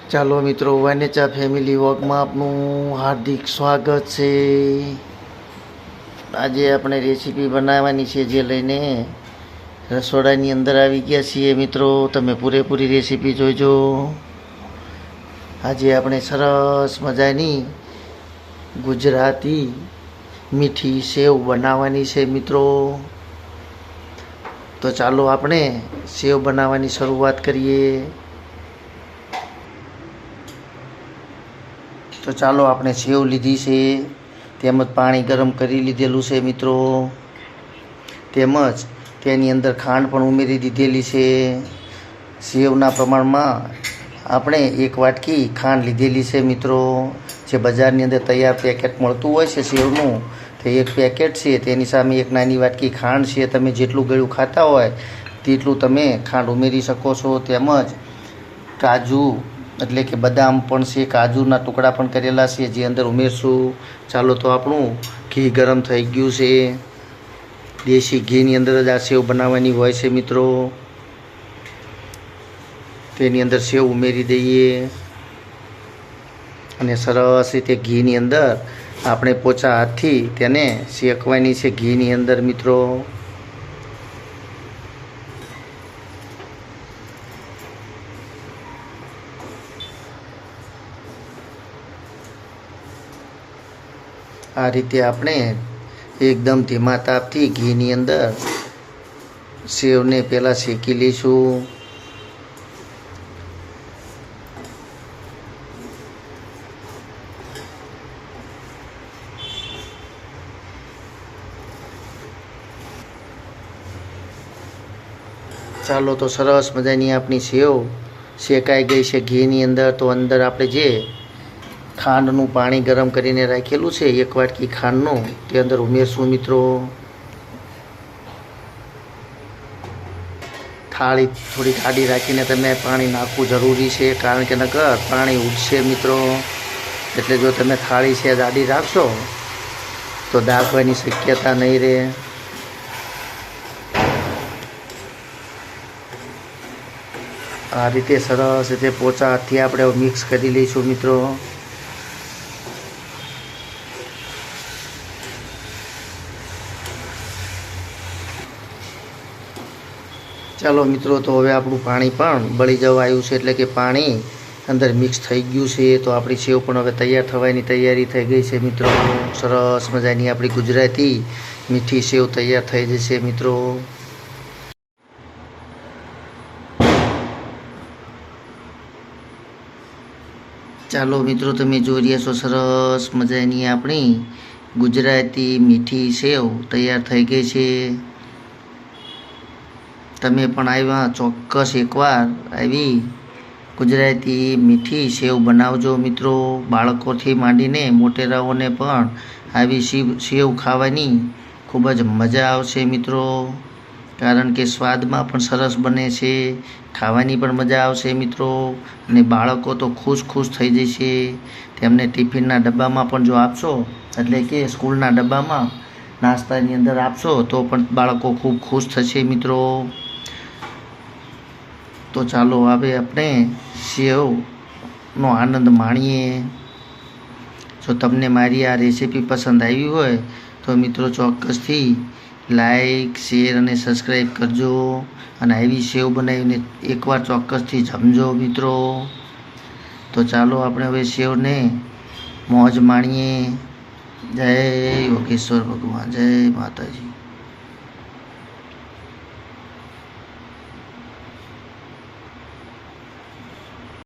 ચાલો મિત્રો, વાનેચા ફેમિલી વોકમાં આપનું હાર્દિક સ્વાગત છે। આજે આપણે રેસીપી બનાવવાની છે, જે લઈને રસોડાની અંદર આવી ગયા છીએ। મિત્રો, તમે પૂરેપૂરી રેસીપી જોઈજો। આજે આપણે સરસ મજાની ગુજરાતી મીઠી સેવ બનાવવાની છે। મિત્રો, તો ચાલો આપણે સેવ બનાવવાની શરૂઆત કરીએ। તો ચાલો આપણે સેવ લીધી છે, તેમજ પાણી ગરમ કરી લીધેલું છે। મિત્રો, તેમજ તેની અંદર ખાંડ પણ ઉમેરી દીધેલી છે। સેવના પ્રમાણમાં આપણે 1 વાટકી ખાંડ લીધેલી છે। મિત્રો, જે બજારની અંદર તૈયાર પેકેટ મળતું હોય છે સેવનું, તે 1 પેકેટ છે, તેની સામે 1 નાની વાટકી ખાંડ છે। તમે જેટલું ગળ્યું ખાતા હોય તેટલું તમે ખાંડ ઉમેરી શકો છો। તેમજ કાજુ એટલે કે બદામ પણ છે, કાજુના ટુકડા પણ કરેલા છે, જે અંદર ઉમેરશું। ચાલો, તો આપણું ઘી ગરમ થઈ ગયું છે। દેશી ઘીની અંદર જ આ સેવ બનાવવાની હોય છે। મિત્રો, તેની અંદર સેવ ઉમેરી દઈએ અને સરસ રીતે ઘીની અંદર આપણે પોચા હાથથી તેને શેકવાની છે ઘીની અંદર। મિત્રો, આ રીતે આપણે એકદમ ધીમા તાપથી ઘીની અંદર સેવને પહેલાં શેકી લઈશું। ચાલો, તો સરસ મજાની આપણી સેવ શેકાઈ ગઈ છે ઘીની અંદર। તો અંદર આપણે જે ખાંડનું પાણી ગરમ કરીને રાખેલું છે, 1 વાટકી ખાંડનું, તે અંદર ઉમેરશું। મિત્રો, થાળી થોડી આડી રાખીને તમે પાણી નાખવું જરૂરી છે, કારણ કે નકર પાણી ઉડશે। મિત્રો, એટલે જો તમે થાળી છે આડી રાખશો તો દાબવાની શક્યતા નહીં રહે। આ રીતે સરસ રીતે પોચા હાથથી આપણે મિક્સ કરી લઈશું। મિત્રો, ચાલો મિત્રો, તો હવે આપણું પાણી પણ બળી જવા આવ્યું છે, એટલે કે પાણી અંદર મિક્સ થઈ ગયું છે। તો આપણી સેવ પણ હવે તૈયાર થવાની તૈયારી થઈ ગઈ છે। મિત્રો, સરસ મજાની આપણી ગુજરાતી મીઠી સેવ તૈયાર થઈ જશે। મિત્રો, ચાલો મિત્રો, તમે જોઈ રહ્યા છો સરસ મજાની આપણી ગુજરાતી મીઠી સેવ તૈયાર થઈ ગઈ છે। તમે પણ આવ્યા ચોક્કસ એકવાર આવી ગુજરાતી મીઠી સેવ બનાવજો। મિત્રો, બાળકોથી માંડીને મોટેરાઓને પણ આવી સેવ ખાવાની ખૂબ જ મજા આવશે। મિત્રો, કારણ કે સ્વાદમાં પણ સરસ બને છે, ખાવાની પણ મજા આવશે। મિત્રો, અને બાળકો તો ખુશ થઈ જશે। તેમને ટિફિનના ડબ્બામાં પણ જો આપશો, એટલે કે સ્કૂલના ડબ્બામાં નાસ્તાની અંદર આપશો, તો પણ બાળકો ખૂબ ખુશ થશે। મિત્રો, તો ચાલો હવે આપણે સેવનો આનંદ માણીએ। જો તમને મારી આ રેસીપી પસંદ આવી હોય તો મિત્રો ચોક્કસથી લાઈક, શેર અને સબસ્ક્રાઈબ કરજો, અને આવી સેવ બનાવીને એકવાર ચોક્કસથી જમજો। મિત્રો, તો ચાલો આપણે હવે સેવને મોજ માણીએ। જય યોગેશ્વર ભગવાન, જય માતાજી।